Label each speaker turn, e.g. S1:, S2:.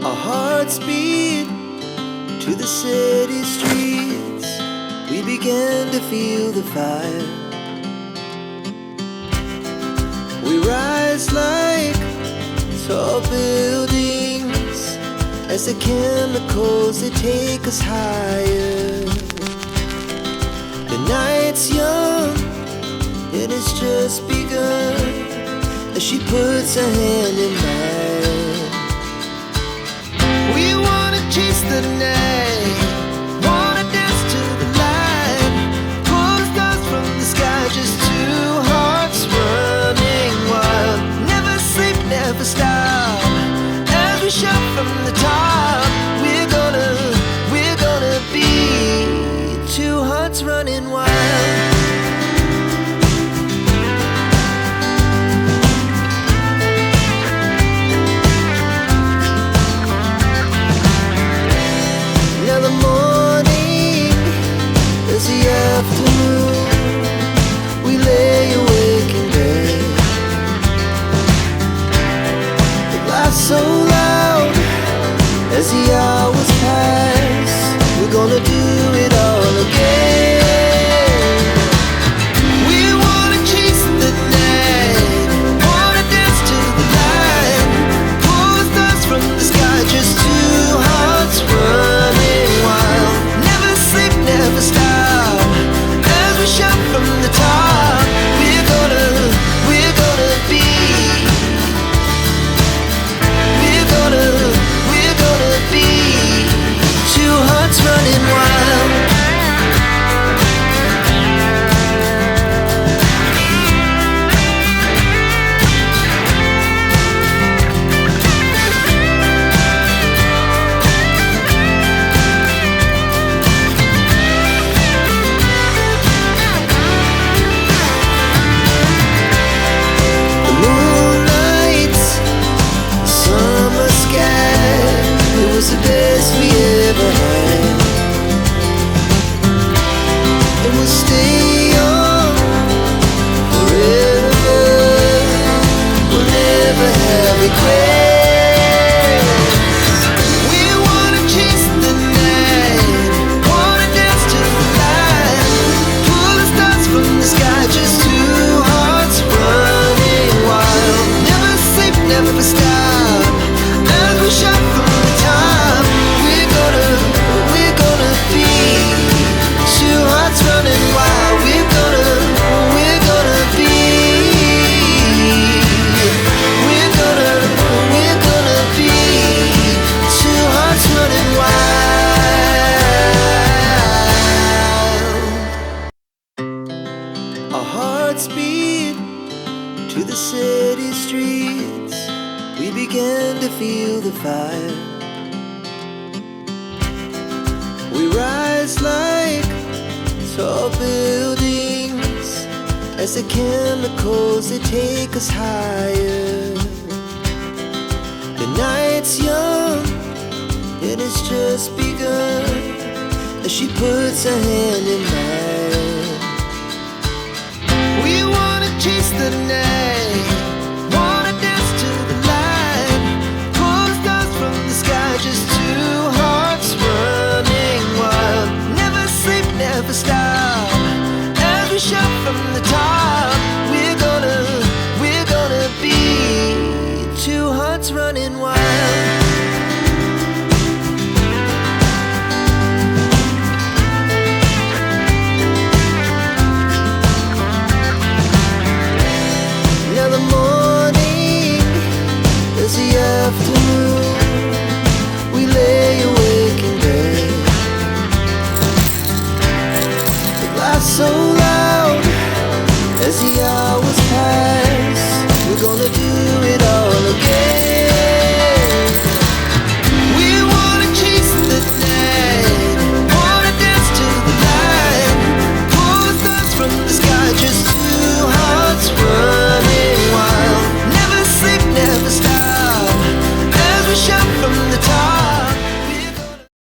S1: Our hearts beat to the city streets. We began to feel the fire. We rise like tall buildings as the chemicals, they take us higher. The night's young, it has just begun, as she puts her hand in mine. We wanna chase the night, wanna dance to the light, pull the stars from the sky, just two hearts running wild. Never sleep, never stop, as we shout from the top. We're gonna be two hearts running wild. Now the morning is the afternoon. We lay awake in bed. The laughs so loud as the hours pass. We're gonna do it all again. We wanna chase the night, wanna dance to the light, pull the stars from the sky, just two hearts running wild. Never sleep, never stop, as we shout from the top. We're gonna be, we're gonna be two hearts running wild. The moonlight, summer sky, it was the best we ever had. And we'll stay on forever. We'll never have regrets. We wanna chase the night, wanna dance to the light, pull the stars from the sky, just two hearts running wild. Never sleep, never stop, as we shout from the top. We're gonna be two hearts running wild. We're gonna be, we're gonna be two hearts running wild. Our hearts beat to the city streets. We began to feel the fire. We rise like tall buildings as the chemicals, they take us higher. The night's young, it has just begun, as she puts her hand in mine.